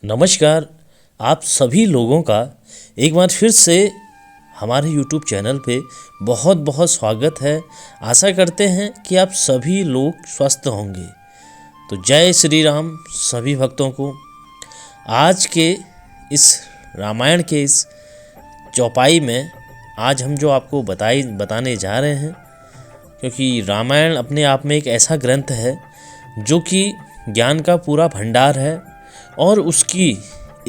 नमस्कार। आप सभी लोगों का एक बार फिर से हमारे YouTube चैनल पे बहुत बहुत स्वागत है। आशा करते हैं कि आप सभी लोग स्वस्थ होंगे। तो जय श्री राम सभी भक्तों को। आज के इस रामायण के इस चौपाई में आज हम जो आपको बताने जा रहे हैं, क्योंकि रामायण अपने आप में एक ऐसा ग्रंथ है जो कि ज्ञान का पूरा भंडार है और उसकी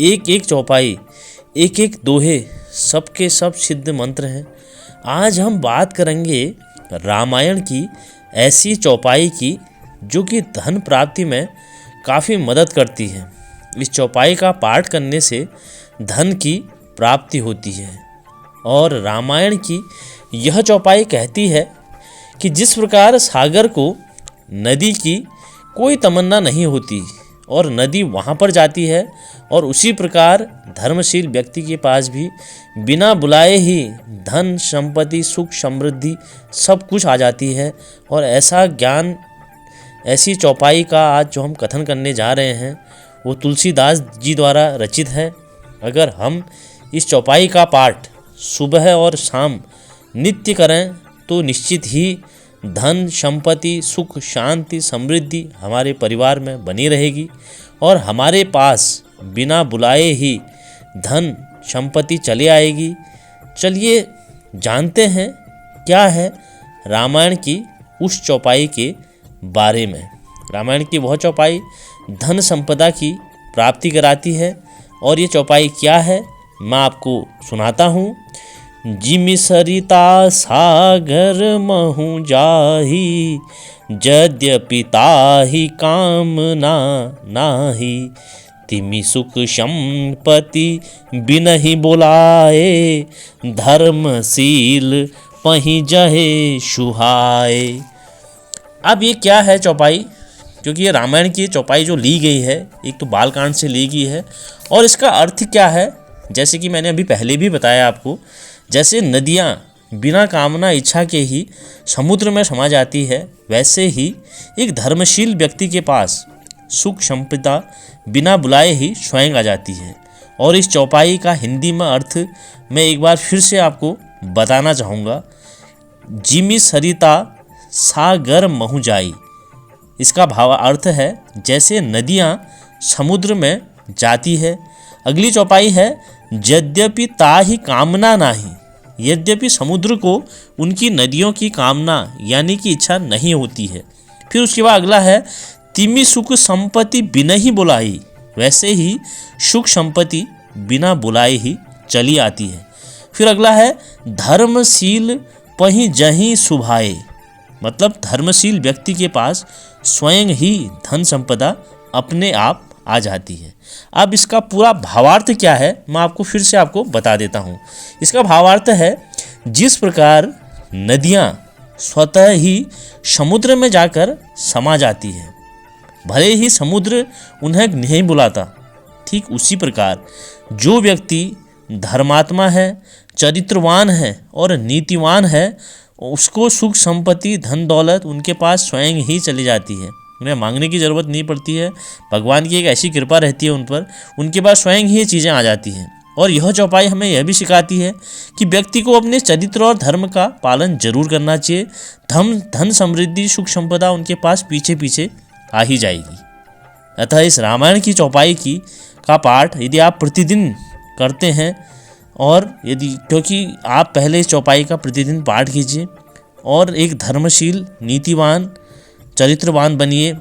एक एक चौपाई, एक एक दोहे सब के सब सिद्ध मंत्र हैं। आज हम बात करेंगे रामायण की ऐसी चौपाई की जो कि धन प्राप्ति में काफ़ी मदद करती है। इस चौपाई का पाठ करने से धन की प्राप्ति होती है। और रामायण की यह चौपाई कहती है कि जिस प्रकार सागर को नदी की कोई तमन्ना नहीं होती और नदी वहाँ पर जाती है, और उसी प्रकार धर्मशील व्यक्ति के पास भी बिना बुलाए ही धन, संपत्ति, सुख, समृद्धि सब कुछ आ जाती है। और ऐसा ज्ञान, ऐसी चौपाई का आज जो हम कथन करने जा रहे हैं वो तुलसीदास जी द्वारा रचित है। अगर हम इस चौपाई का पाठ सुबह और शाम नित्य करें तो निश्चित ही धन, संपत्ति, सुख, शांति, समृद्धि हमारे परिवार में बनी रहेगी और हमारे पास बिना बुलाए ही धन, संपत्ति चली आएगी। चलिए जानते हैं क्या है रामायण की उस चौपाई के बारे में। रामायण की वह चौपाई धन संपदा की प्राप्ति कराती है। और ये चौपाई क्या है मैं आपको सुनाता हूँ। जिमि सरिता सागर महु जाहि, यद्यपि ताहि कामना नाही। तिमि सुख संपत्ति बिनहि बुलाए, धर्मशील पहि जहे सुहाए। अब ये क्या है चौपाई, क्योंकि ये रामायण की चौपाई जो ली गई है एक तो बालकांड से ली गई है। और इसका अर्थ क्या है, जैसे कि मैंने अभी पहले भी बताया आपको, जैसे नदियाँ बिना कामना इच्छा के ही समुद्र में समा जाती है, वैसे ही एक धर्मशील व्यक्ति के पास सुख संपदा बिना बुलाए ही स्वयं आ जाती है। और इस चौपाई का हिंदी में अर्थ मैं एक बार फिर से आपको बताना चाहूँगा। जिमि सरिता सागर महु जाई, इसका भाव अर्थ है जैसे नदियाँ समुद्र में जाती है। अगली चौपाई है यद्यपि ताहि कामना नाही, यद्यपि समुद्र को उनकी नदियों की कामना यानी कि इच्छा नहीं होती है। फिर उसके बाद अगला है तिमि सुख संपत्ति बिना ही बुलाई, वैसे ही सुख संपत्ति बिना बुलाए ही चली आती है। फिर अगला है धर्मशील पहि जहि सुभाए, मतलब धर्मशील व्यक्ति के पास स्वयं ही धन संपदा अपने आप आ जाती है। अब इसका पूरा भावार्थ क्या है मैं आपको फिर से बता देता हूँ। इसका भावार्थ है जिस प्रकार नदियाँ स्वतः ही समुद्र में जाकर समा जाती है, भले ही समुद्र उन्हें नहीं बुलाता, ठीक उसी प्रकार जो व्यक्ति धर्मात्मा है, चरित्रवान है और नीतिवान है, उसको सुख संपत्ति, धन दौलत उनके पास स्वयं ही चली जाती है। उन्हें मांगने की ज़रूरत नहीं पड़ती है। भगवान की एक ऐसी कृपा रहती है उन पर, उनके पास स्वयं ही ये चीज़ें आ जाती हैं। और यह चौपाई हमें यह भी सिखाती है कि व्यक्ति को अपने चरित्र और धर्म का पालन जरूर करना चाहिए। धन, समृद्धि, सुख संपदा उनके पास पीछे पीछे आ ही जाएगी। अतः इस रामायण की चौपाई का पाठ यदि आप प्रतिदिन करते हैं, और क्योंकि आप पहले इस चौपाई का प्रतिदिन पाठ कीजिए और एक धर्मशील, नीतिवान, चरित्रवान बनिए,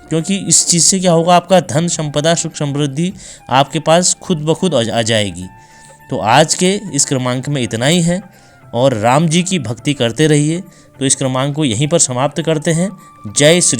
क्योंकि इस चीज़ से क्या होगा, आपका धन, संपदा, सुख, समृद्धि आपके पास खुद ब खुद आ जाएगी। तो आज के इस क्रमांक में इतना ही है और राम जी की भक्ति करते रहिए। तो इस क्रमांक को यहीं पर समाप्त करते हैं। जय श्री